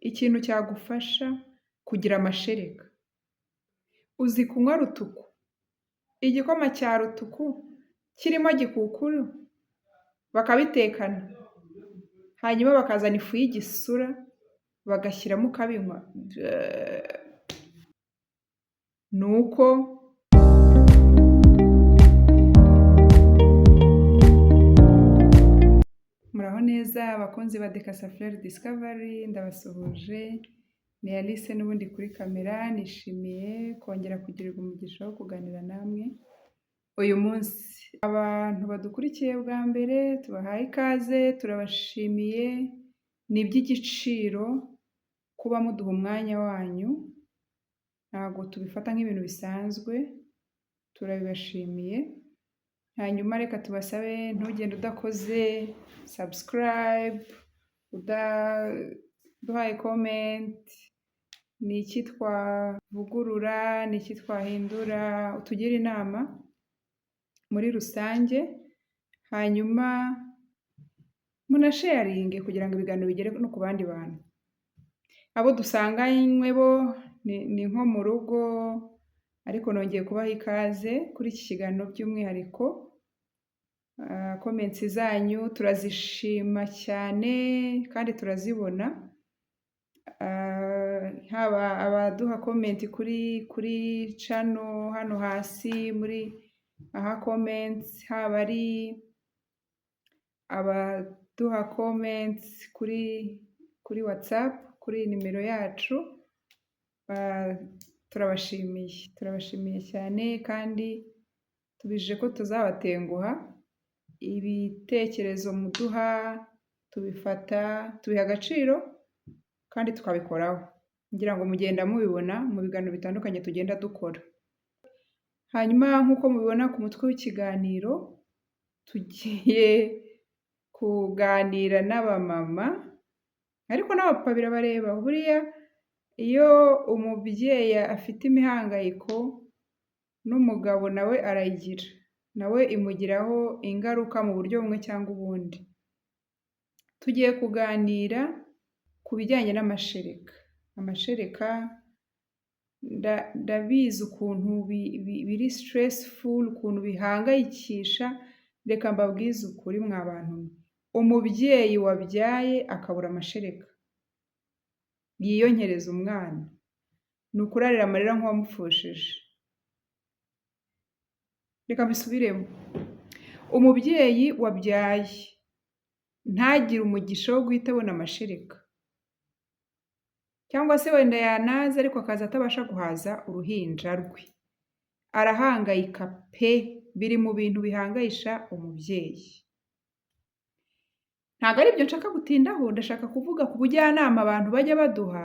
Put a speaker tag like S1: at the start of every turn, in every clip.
S1: Ikintu cyagufasha kugira amashereka. Uzi kunywa rutuku? Igikoma cya rutuku kirimo gikukuru bakabitekana, hanyuma bakazana ifu y'igisura bagashyiramo ukabinywa. Nuko muraho neza abakunzi ba Decasafleur Discovery, ndabasuhuje. Ni Alice n'ubundi kuri kamera, nishimiye kongera kugirirwa umugisha wo kuganira namwe uyu munsi. Abantu badukurikiye bwa mbere tubahaye ikaze, turabashimiye. Ni iby'igiciro kuba muduha umwanya wanyu, ntabwo tubifata nk'ibintu bisanzwe, turabibashimiye. Hanyuma reka tubasabe ntugende udakoze subscribe, udaduhaye comment, ni iki twavugurura, ni iki twahindura, utugire inama muri rusange. Hanyuma munasharinge kugira ngo ibiganiro bigere no ku bandi bantu. Abo dusanganywe bo ni nko mu rugo, ariko nongeye kubaha ikaze kuri iki kiganiro by'umwihariko. Comments zanyu turazishima cyane kandi turazibona. Haba abaduha comment kuri channel hano hasi muri aha comments, haba ari abaduha comments kuri WhatsApp, kuri nimero yacu. Turabashimiye cyane kandi tubije ko tuzabatenguha. Ibitekerezo muduha tubiha agaciro kandi tukabikoraho, ngira ngo mugenda mubibona mu biganiro bitandukanye tugenda dukora. Hanyuma nk'uko mubibona ku mutwe w'ikiganiro, tugiye kuganira n'abamama, ariko n'abapapa birabareba. Buriya iyo umubyeyi afite imihangayiko n'umugabo nawe arayigira, nawe imugiraho ingaruka mu buryo bumwe cyangwa ubundi. Tugiye kuganira ku bijyanye n'amashereka. Amashereka ndabizi ukuntu biri stressful, ukuntu bihangayikisha. Reka mbabwize ukuri mwa bantu, umubyeyi wabyaye akabura amashereka yiyonkereza umwana, ni ukurarira amarira nk'uwamupfushije. Reka mbisubiremo, umubyeyi wabyaye ntagire umugisha wo guhita abona amashereka, cyangwa se wenda yanaza ariko akaza atabasha guhaza uruhinja rwe, arahangayika pe. Biri mu bintu bihangayisha umubyeyi. Ntabwo ari ibyo nshaka gutindaho, ndashaka kuvuga ku bujyanama abantu bajya baduha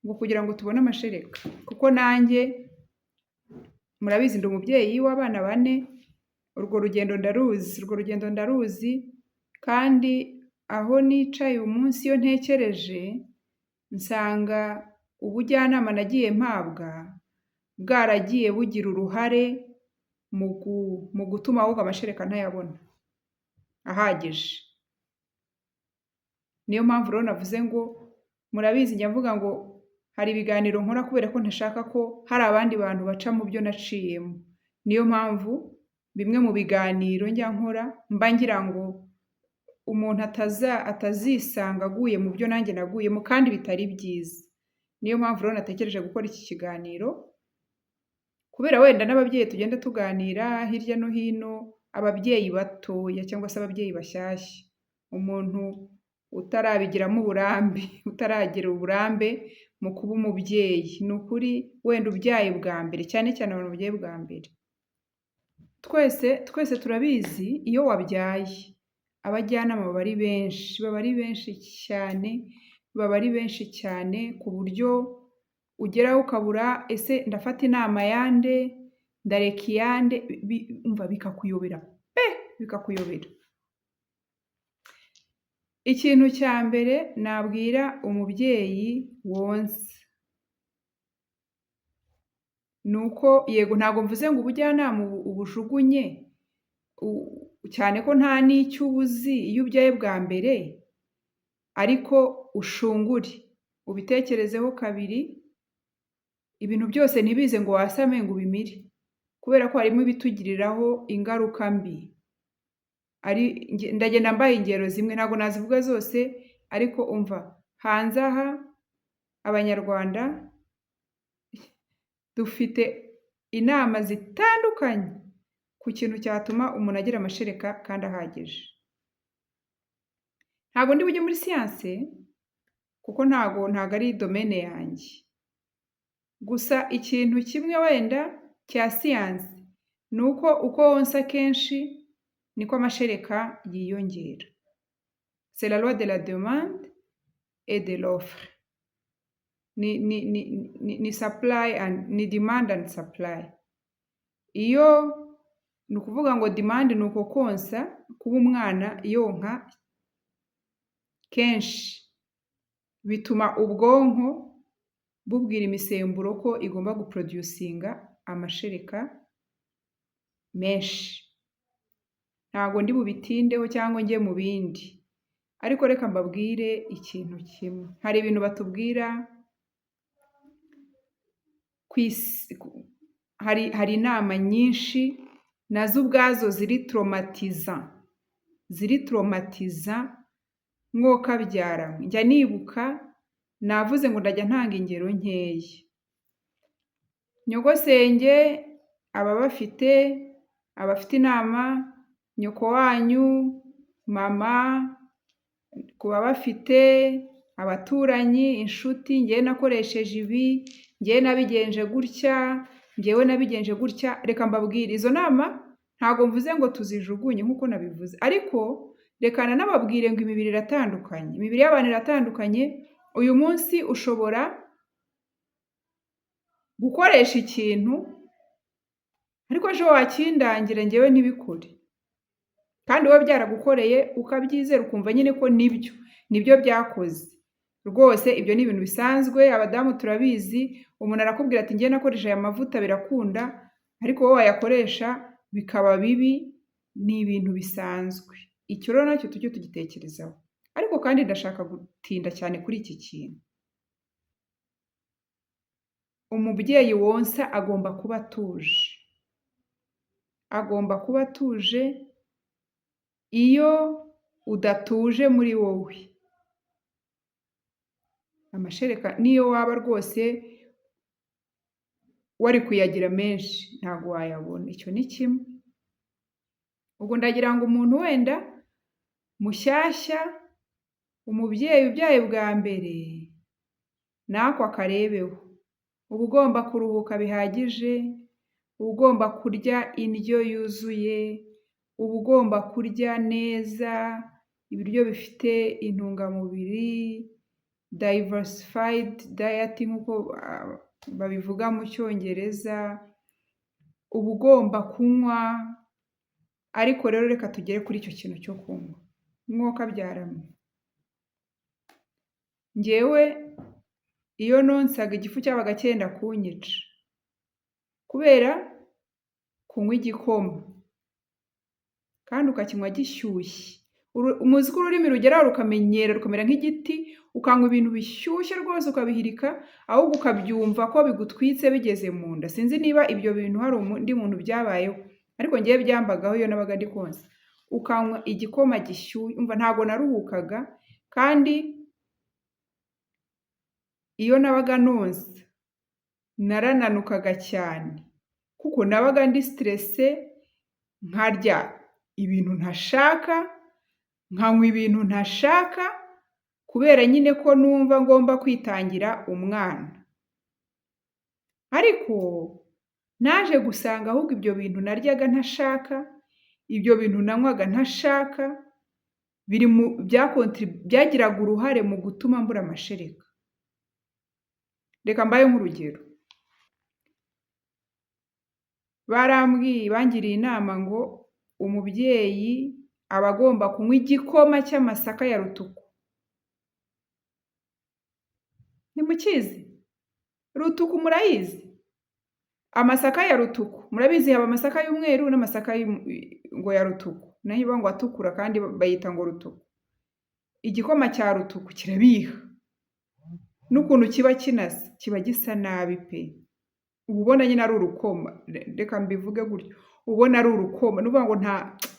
S1: ngo kugira ngo tubone amashereka, kuko nanjye murabizi ndi umubyeyi w'abana 4. Urwo rugendo ndaruzi, kandi aho nicaye uyu munsi iyo ntekereje nsanga ubujyanama nagiye mpabwa bwaragiye bugira uruhare mu gutuma ahubwo amashereka ntayabona ahagije. Niyo mpamvu rero navuze ngo, murabizi njya mvuga ngo hari ibiganiro nkora kubera ko ntashaka ko hari abandi bantu baca mu byo naciyemo. Niyo mpamvu bimwe mu biganiro njya nkora mba ngira ngo umuntu atazisanga aguye mu byo nanjye naguyemo kandi bitari byiza. Niyo mpamvu rero natekereje gukora iki kiganiro, kubera wenda n'ababyeyi tugenda tuganira hirya no hino, ababyeyi batoya cyangwa se ababyeyi bashyashya, umuntu utarabigiramo uburambe, utaragira uburambe mu kuba umubyeyi. Ni ukuri wenda ubyaye bwa mbere, cyane cyane abantu babyaye bwa mbere, twese turabizi iyo wabyaye abajyanama baba ari benshi cyane, ku buryo ugeraho ukabura ese ndafata inama yande, ndareka iyande, umva bikakuyobera pe, bikakuyobera. Ikintu cya mbere nabwira umubyeyi wonsa ni uko, yego ntabwo mvuze ngo ubujyanama ubujugunye, cyane ko nta n'icyo uba uzi iyo ubyaye bwa mbere, ariko ushungure ubitekerezeho kabiri, ibintu byose ntibize ngo wasame ngo ubimire, kubera ko harimo ibitugiriraho ingaruka mbi. Ndagenda mbaha ingero zimwe, ntabwo nazivuga zose, ariko umva, hanze aha Abanyarwanda dufite inama zitandukanye ku kintu cyatuma umuntu agira amashereka kandi ahagije. Ntabwo ndi bujye muri siyanse kuko ntabwo ari domene yanjye. Gusa ikintu kimwe wenda cya siyanse ni uko wonsa kenshi niko amashereka yiyongera. C'est la loi de la demande et de l'offre. Ni supply and ni demand and supply. Iyo ni ukuvuga ngo demand ni uko konsa, kuba umwana yonka kenshi bituma ubwonko bubwira imisemburo ko igomba guproducinga amashereka menshi. Ntabwo ndi bubitindeho cyangwa njye mu bindi, ariko reka mbabwire ikintu kimwe. Hari ibintu batubwira hari inama nyinshi nazo ubwazo ziri traumatiza mwokabyara. Njya nibuka navuze ngo ndajya ntanga ingero nkeya. Nyogosenge abafite inama, nyoko wanyu, mama, kuba bafite abaturanyi, inshuti, ngewe nakoresheje ibi, ngewe nabigenje gutya, ngewe nabigenje gutya. Reka mbabwire, izo nama ntabwo mvuze ngo tuzijugunye nk'uko nabivuze, ariko reka nanababwire ngo imibiri iratandukanye, imibiri y'abantu iratandukanye. Uyu munsi ushobora gukoresha ikintu ariko ejo wakindangira ngewe ntibikore, kandi wowe byaragukoreye ukabyizera ukumva nyine ko nibyo byakoze. Rwose ibyo ni ibintu bisanzwe, abadamu turabizi. Umuntu arakubwira ati ngewe nakoresha aya mavuta birakunda, ariko wowe wayakoresha bikaba bibi. Ni ibintu bisanzwe. Icyo rero nacyo tujye tugitekerezaho. Ariko kandi ndashaka gutinda cyane kuri iki kintu. Umubyeyi wonsa agomba kuba atuje. Agomba kuba atuje. Iyo udatuje muri wowe, amashereka niyo waba rwose wari kuyagira menshi ntabwo wayabona. Icyo ni kimwe. Ubwo ndagira ngo umuntu wenda mushyashya, umubyeyi ubyaye bwa mbere, nako akarebeho. Uba ugomba kuruhuka bihagije, uba ugomba kurya indyo yuzuye, uba ugomba kurya neza ibiryo bifite intungamubiri, diversified diet nk'uko babivuga mu Cyongereza. Uba ugomba kunywa. Ariko rero reka tugere kuri icyo kintu cyo kunywa. Mwokabyaramo, ngewe iyo nonsaga igifu cyabaga cyenda kunyica kubera kunywa igikoma, kandi ukakinywa gishyushye. Umuzi ko ururimi rugeraho rukamenyera rukamera nk'igiti, ukanywa ibintu bishyushye rwose ukabihirika, ahubwo ukabyumva ko bigutwitse bigeze mu nda. Sinzi niba ibyo bintu hari undi muntu byabayeho, ariko ngewe byambagaho iyo nabaga ndi konsa. Ukanywa igikoma gishyushye, umva ntabwo naruhukaga. Kandi iyo nabaga nonsa narananukaga cyane kuko nabaga ndi stresse, nkarya ibintu ntashaka, nkanywa ibintu ntashaka, kubera nyine ko numva ngomba kwitangira umwana. Ariko naje gusanga ahubwo ibyo bintu naryaga ntashaka, ibyo bintu nanywaga ntashaka, byagiraga uruhare mu gutuma mbura amashereka. Reka mbaye nk'urugero. Bangiriye inama ngo umubyeyi aba agomba kunywa igikoma cy'amasaka ya rutuku. Nimukizi? Rutuku murayizi? Amasaka ya rutuku murabizi, haba amasaka y'umweru n'amasaka ngo ya rutuku, naho iba ngo atukura kandi bayita ngo rutuku. Igikoma cya rutuku kirabiha. n'ukuntu kiba kinasa kiba gisa nabi pe, uba ubona nyine ari urukoma, reka mbivuge gutyo, ubona ari urukoma, ni ukuvuga ngo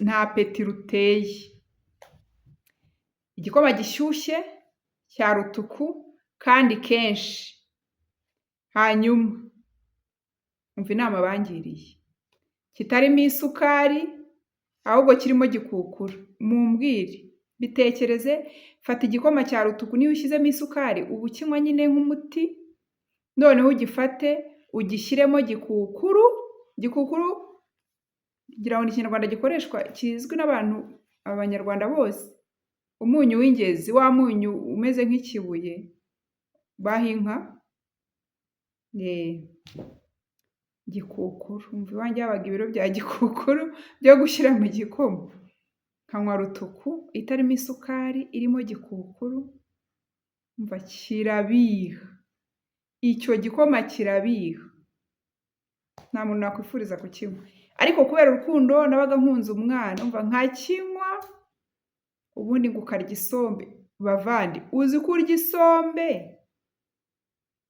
S1: nta peti ruteye. Igikoma gishyushye cya rutuku kandi kenshi. Hanyuma umva inama bangiriye, kitarimo isukari ahubwo kirimo gikukuru. Mumbwire, bitekereze, fata igikoma cya rutuku, niyo ushyizemo isukari uba ukinywa nyine nk'umuti, noneho ugifate ugishyiremo gikukuru. Gikukuru ngira ngo ni ikinyarwanda gikoreshwa kizwi n'abantu, abanyarwanda bose. Umunyu w'ingezi, wa munyu umeze nk'ikibuye baha inka, gikukuru. Umva iwanjye habaga ibiro bya gikukuru byo gushyira mu gikoma, nkanywa rutuku itarimo isukari irimo gikukuru, umva kirabiha, icyo gikoma kirabiha, nta muntu nakwifuriza kukinywa. Ariko kubera urukundo nabaga nkunze umwana, umva nkakinywa, ubundi ngo ukarya isombe. Bavandi, uzi ko urya isombe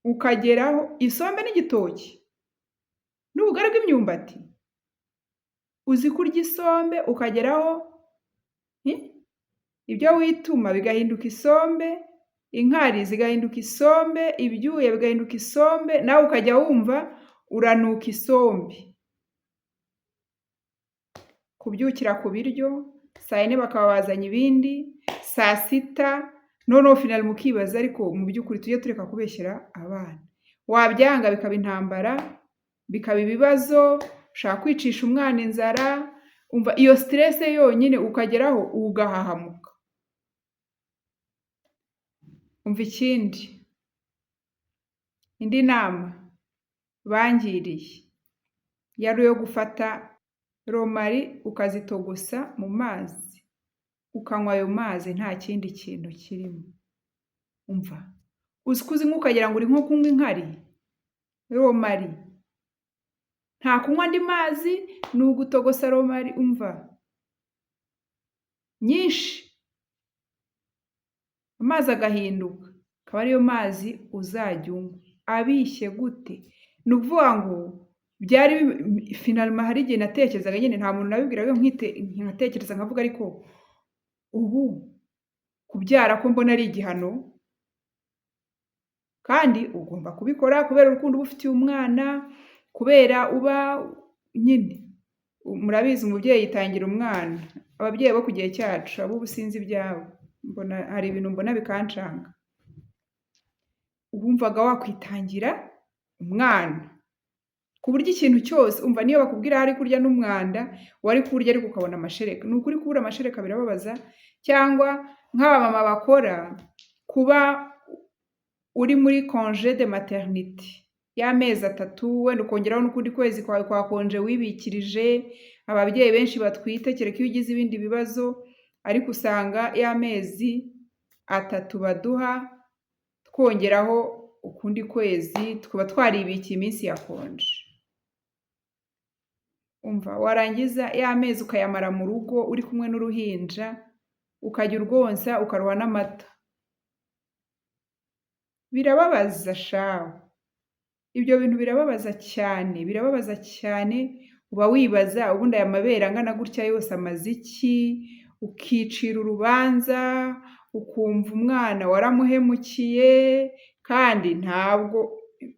S1: ukageraho, isombe n'igitoki n'ubugari bw'imyumbati, uzi ko urya isombe ukageraho ibyo wituma bigahinduka isombe, inkari zigahinduka isombe, ibyuya bigahinduka isombe, nawe ukajya wumva uranuka isombe. Kubyukira ku biryo, saa yine bakaba bazanye ibindi, saa sita, noneho finali mukibaza ariko mu by'ukuri tujye tureka kubeshyera abana. Wabyanga bikaba intambara, bikaba ibibazo, ushaka kwicisha umwana inzara, umva iyo stress yonyine ukageraho ugahahamuka. Umva ikindi, indi nama bangiriye yari iyo gufata romari ukazitogosa mu mazi, ukanywa ayo mazi nta kindi kintu kirimo. Umva, uzi ko uzinywa ukagira ngo uri nko kunywa inkari, romari nta kunywa andi mazi, ni ugutogosa romari, umva nyinshi, amazi agahinduka, akaba ariyo mazi uzajya unywa. Abishye gute? Ni ukuvuga ngo byari finalima, hari igihe natekerezaga nyine, nta muntu nabibwiraga, nkatekereza nkavuga ariko ubu kubyara ko mbona ari igihano, kandi ugomba kubikora kubera urukundo uba ufitiye umwana, kubera uba nyine, murabizi umubyeyi yitangira umwana. Ababyeyi bo ku gihe cyacu, abo sinzi ibyabo, mbona hari ibintu mbona bikancanga. Wumvaga wakwitangira umwana ku buryo ikintu cyose, umva niyo bakubwira hari kurya n'umwanda, wari kurya ariko ukabona amashereka. Ni ukuri kubura amashereka birababaza. Cyangwa nk'abamama bakora, kuba uri muri congé de maternité y'amezi 3, wenda ukongeraho n'ukundi kwezi kwawe kwa konje wibikirije. Ababyeyi benshi batwite, kereka iyo ugize ibindi bibazo, ariko usanga y'amezi 3 baduha, twongeraho ukundi kwezi, tukaba twaribikiye iminsi ya konje. Umva, warangiza y'amezi ukayamara mu rugo uri kumwe n'uruhinja, ukajya urwonsa ukaruha n'amata. Birababaza shawe, ibyo bintu birababaza cyane, birababaza cyane. Uba wibaza ubundi aya mabere angana gutya yose amaze iki, ukicira urubanza, ukumva umwana waramuhemukiye, kandi ntabwo,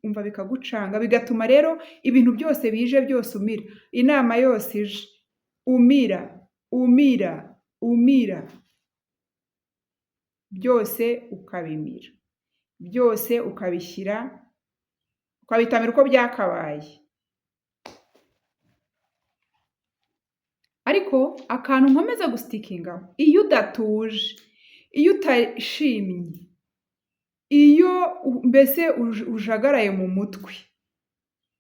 S1: umva bikagucanga, bigatuma rero ibintu byose bije byose umira, inama yose ije umira, umira, umira, byose ukabimira, byose ukabishyira, ukabitamira uko byakabaye. Ariko akantu nkomeza gusitikingaho, iyo udatuje, iyo utashimye, iyo mbese ujagaraye mu mutwe,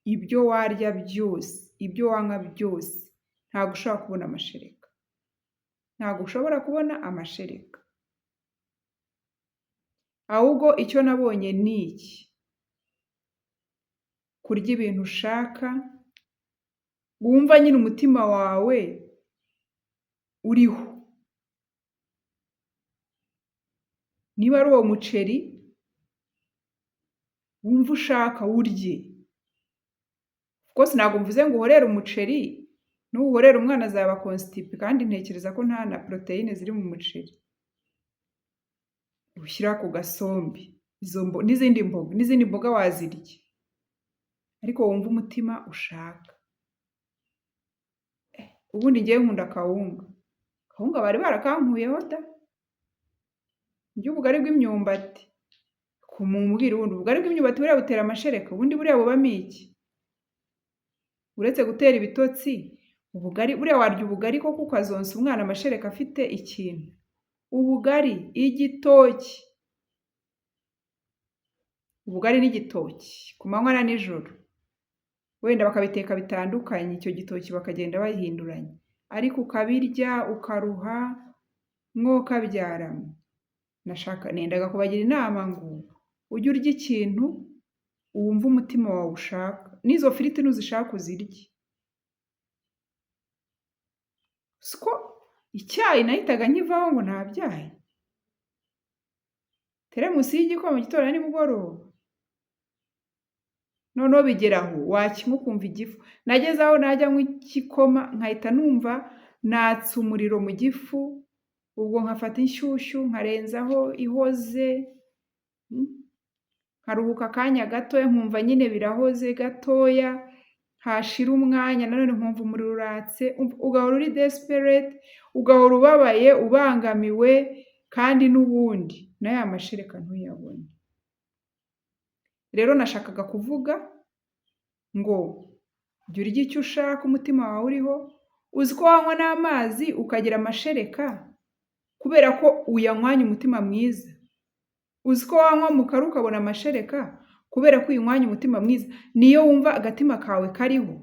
S1: ibyo warya byose, ibyo wanywa byose, ntabwo ushobora kubona amashereka, ntabwo ushobora kubona amashereka. Ahubwo icyo nabonye ni iki, kurya ibintu ushaka, wumva nyine umutima wawe uriho. Niba ari uwo muceri, wumva ushaka urye. Rwose ntabwo mvuze ngo uhorere umuceri, nuwuhorera umwana azaba constipé kandi ntekereza ko nta na poroteyine ziri mu muceri. Ushyira ku gasombe, n'izindi mboga wazirya, ariko wumva umutima ushaka. Ubundi ngewe nkunda akawunga. Akawunga bari barakankuyeho da! Ndya ubugari bw'imyumbati. Mumbwire ubundi ubugari bw'imyumbati buriya butera amashereka, ubundi buriya bubamo iki? Uretse gutera ibitotsi, buriya warya ubugari koko ukazonsa umwana amashereka afite ikintu? Ubugari, igitoki. Ubugari n'igitoki ku manywa na nijoro. Wenda bakabiteka bitandukanye, icyo gitoki bakagenda bahinduranya. Ariko ukabirya ukaruha mwokabyaramo. Nendaga kubagira inama ngo ujye urya ikintu wumva umutima wawe ushaka. N'izo firiti nuzishaka uzirye. Siko icyayi nahitaga nkivaho ngo ntabyaye. Teremusi y'igikoma mu gitondo na nimugoroba. Noneho bigeraho wakinywa ukumva igifu. Nageze aho najya nywa igikoma nkahita numva natse umuriro mu gifu, ubwo nkafata inshyushyu nkarenzaho ihoze, nkaruhuka akanya gatoya nkumva nyine birahoze gatoya, hashira umwanya nanone nkumva umuriro uratse, ugahora uri desperate, ugahora ubabaye, ubangamiwe, kandi n'ubundi na ya mashereka ntuyabone. Rero nashakaga kuvuga ngo jya urya icyo ushaka umutima wawe uriho. Uzi ko wanywa n'amazi ukagira amashereka kubera ko uyanywanye umutima mwiza. Uzi ko wanywa mukara ukabona amashereka kubera ko uyinywanye umutima mwiza. Niyo wumva agatima kawe kariho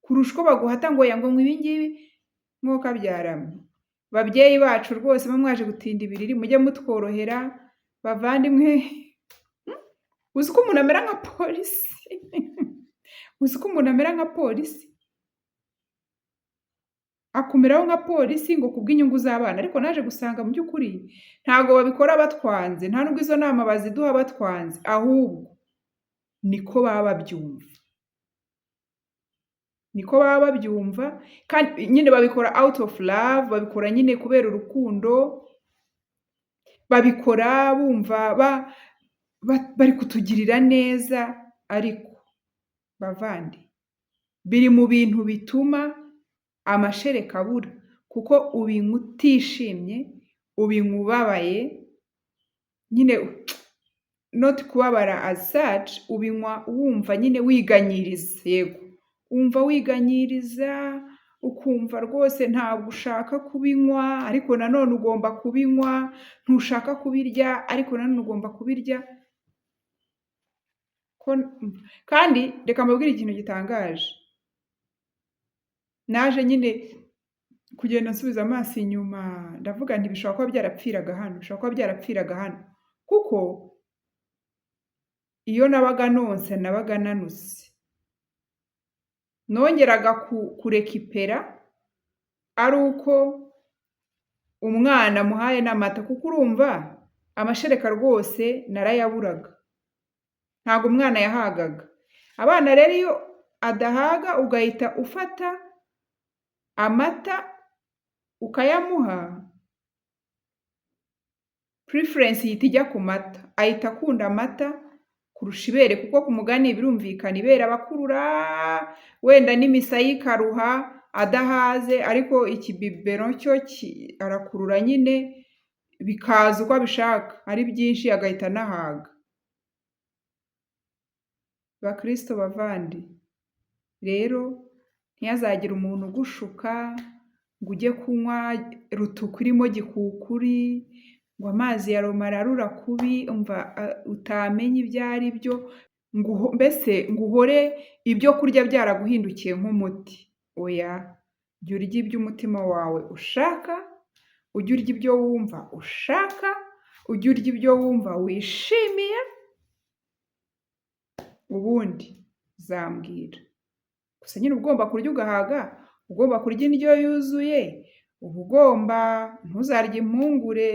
S1: kurusha uko baguhata ngo ngo ibi ngibi mwokabyaramo. Babyeyi bacu rwose mwaje gutinda ibiriri, mujye mutworohera bavandimwe. Uzi ko umuntu amera nka polisi? Uzi ko umuntu amera nka polisi? Akumiraho nka polisi ngo kubw'inyungu z'abana, ariko naje gusanga mu by'ukuri ntago babikora batwanze, nta nubwo izo nama baziduha batwanze, ahubwo niko baba babyumva. Niko baba babyumva, kandi nyine babikora out of love, babikora nyine kubera urukundo, babikora bumva bari kutugirira neza. Ariko bavandi, biri mu bintu bituma amashereka abura, kuko ubinywa utishimye, ubinywa ubabaye, nyine not kubabara as such, ubinywa wumva nyine wiganyiriza. Yego, wumva wiganyiriza, ukumva rwose ntabwo ushaka kubinywa, ariko nanone ugomba kubinywa. Ntushaka kubirya, ariko nanone ugomba kubirya. Kandi reka mbabwire ikintu gitangaje. Naje nyine kugenda nsubiza amaso inyuma, ndavuga nti bishobora kuba byarapfiraga hano, kuko iyo nabaga nonse nabaga nanuse. Nongeraga kurekipera ari uko umwana muhaye n'amata, kuko urumva amashereka rwose narayaburaga, ntabwo umwana yahagaga. Abana rero iyo adahaga ugahita ufata amata ukayamuha, preference ihita ijya ku mata, ahita akunda amata kurusha ibere, kuko ku mugani birumvikana ibere abakurura, wenda n'imisaya ikaruha adahaze, ariko ikibibero cyo arakurura nyine bikaza uko abishaka, ari byinshi agahita anahaga. Bakristo bavandi, rero ntihazagire umuntu ugushuka ngo ujye kunywa rutuku irimo gikukuri, ngo amazi ya Roma ararura kubi, umva utamenya ibyo ari byo, mbese ngo uhore ibyo kurya byaraguhindukiye nk'umuti. Oya, jya urya ibyo umutima wawe ushaka, ujye urya ibyo wumva ushaka, ujye urya ibyo wumva wishimiye, ubundi uzambwira. Gusa nyine ugomba kurya ugahaga, ugomba kurya indyo yuzuye, uba ugomba ntuzarye impungure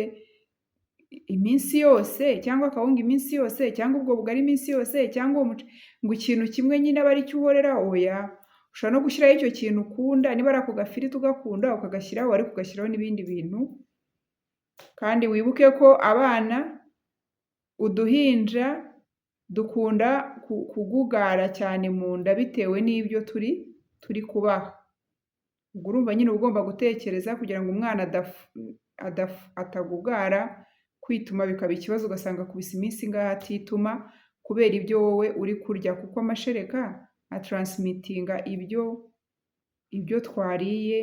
S1: iminsi yose cyangwa akawunga iminsi yose cyangwa ubwo bugari iminsi yose cyangwa uwo ngo ikintu kimwe nyine aba ari cyo uhorera, oya. Ushobora no gushyiraho icyo kintu ukunda, niba ari ako gafiriti ugakunda ukagashyiraho, ariko ugashyiraho n'ibindi bintu. Kandi wibuke ko abana, uduhinja dukunda kugugara cyane mu nda bitewe n'ibyo turi kubaha. Ubwo urumva nyine uba ugomba gutekereza kugira ngo umwana atagugara, kwituma bikaba ikibazo ugasanga akubise iminsi ingahe atituma kubera ibyo wowe uri kurya, kuko amashereka ataransiminga ibyo twariye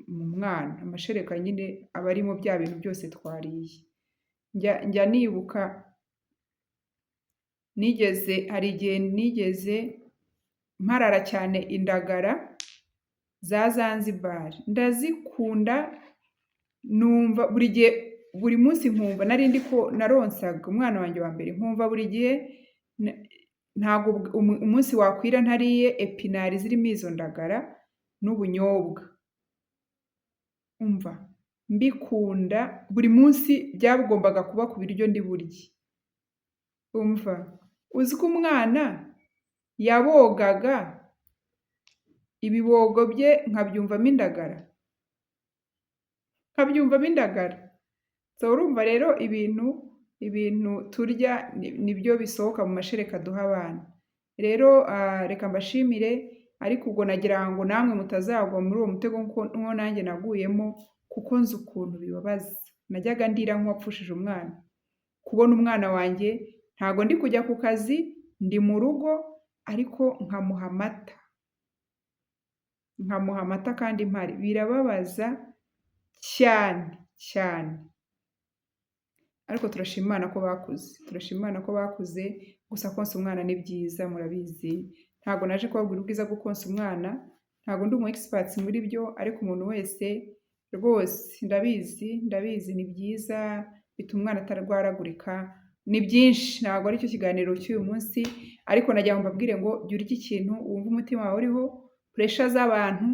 S1: mu mwana. Amashereka nyine aba arimo bya bintu byose twariye. Njya nibuka hari igihe nigeze mparara cyane indagara za Zanzibar, ndazikunda, numva buri munsi nkumva, nari ndi ko naronsaga umwana wanjye wa mbere, nkumva buri gihe ntabwo umunsi wakwira ntariye epinari zirimo izo ndagara n'ubunyobwa. Umva mbikunda, buri munsi byagombaga kuba ku biryo ndi burye. Umva, uzi ko umwana yabogaga ibibogo bye nkabyumvamo indagara. So urumva rero ibintu turya nibyo bisohoka mu mashereka duha abana. Rero reka mbashimire, ariko ubwo nagira ngo namwe mutazagwa muri uwo mutego nk'uwo nanjye naguyemo, kuko nzi ukuntu bibabaza. Najyaga ndira nk'uwapfushije umwana. Kubona umwana wanjye ntago ndi kujya ku kazi, ndi mu rugo, ariko nkamuha amata kandi mpari. Birababaza cyane. Ariko turashima Imana ko bakuze, gusa konsa umwana ni byiza, murabizi. Ntago naje kubabwira ubwiza bwo konsa umwana, ntago ndi umu expert muri byo, ariko umuntu wese rwose ndabizi ni byiza, bituma umwana atarwaragurika. Ni byinshi, ntabwo ari cyo kiganiro cy'uyu munsi, ariko nagira ngo mbabwire ngo jya urya ikintu wumva umutima wawe uriho. Puresha z'abantu,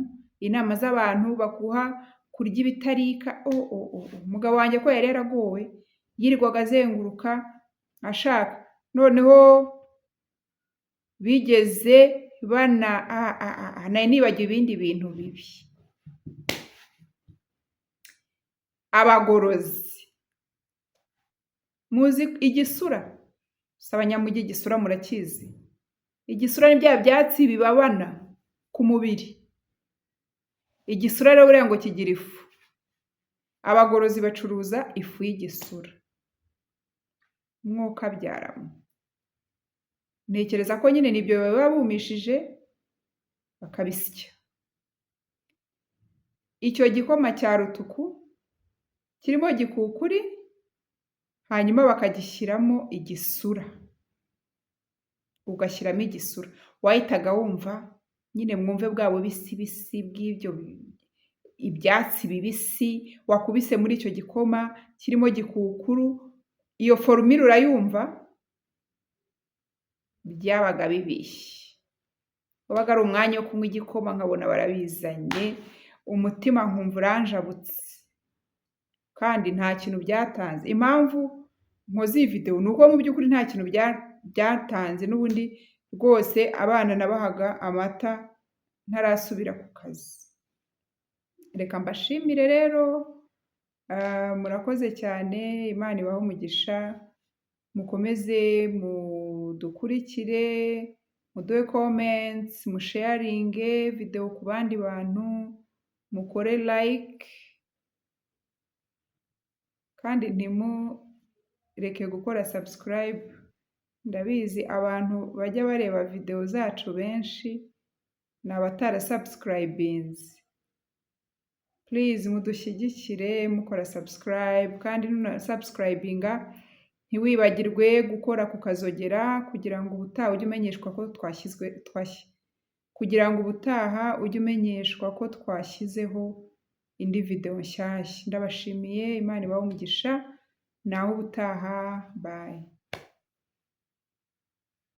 S1: inama z'abantu baguha kurya ibitarika. Umugabo wanjye ko yari yaragowe, yirirwaga azenguruka ashaka, noneho bigeze nari nibagiwe ibindi bintu bibi. Abagorozi, muzi igisura? Abanyamujyi igisura murakizi? Igisura ni bya byatsi bibabana ku mubiri. Igisura rero buriya ngo kigira ifu. Abagorozi bacuruza ifu y'igisura. Mwuka byaramo. Ntekereza ko nyine nibyo baba bumishije bakabisya. Icyo gikoma cya rutuku kirimo gikukuri, hanyuma bakagishyiramo igisura. Ugashyiramo igisura, wahitaga wumva nyine mwumve bwa bubisi bw'ibyo ibyatsi bibisi wakubise muri icyo gikoma kirimo gikukuru. Iyo forumire urayumva? Byabaga bibishye. Wabaga ari umwanya wo kunywa igikoma, nkabona barabizanye, umutima nkumva uranjabutse, kandi nta kintu byatanze. Impamvu nkoze iyi video ni uko mu by'ukuri nta kintu byatanze. N'ubundi rwose abana nabahaga amata ntarasubira ku kazi. Reka mbashimire rero, murakoze cyane, Imana ibahe umugisha, mukomeze mudukurikire, muduhe comments, musharinge video ku bandi bantu, mukore like, kandi ntimureke gukora subscribe. Ndabizi abantu bajya bareba video zacu benshi ni abatarasubscribinze. Please mudushyigikire mukora subscribe, kandi nunasubscribinga ntiwibagirwe gukora ku kazogera kugira ngo ubutaha ujye umenyeshwa ko twashyizeho indi video nshyashya. Ndabashimiye, Imana ibahe umugisha, naho ubutaha, bye.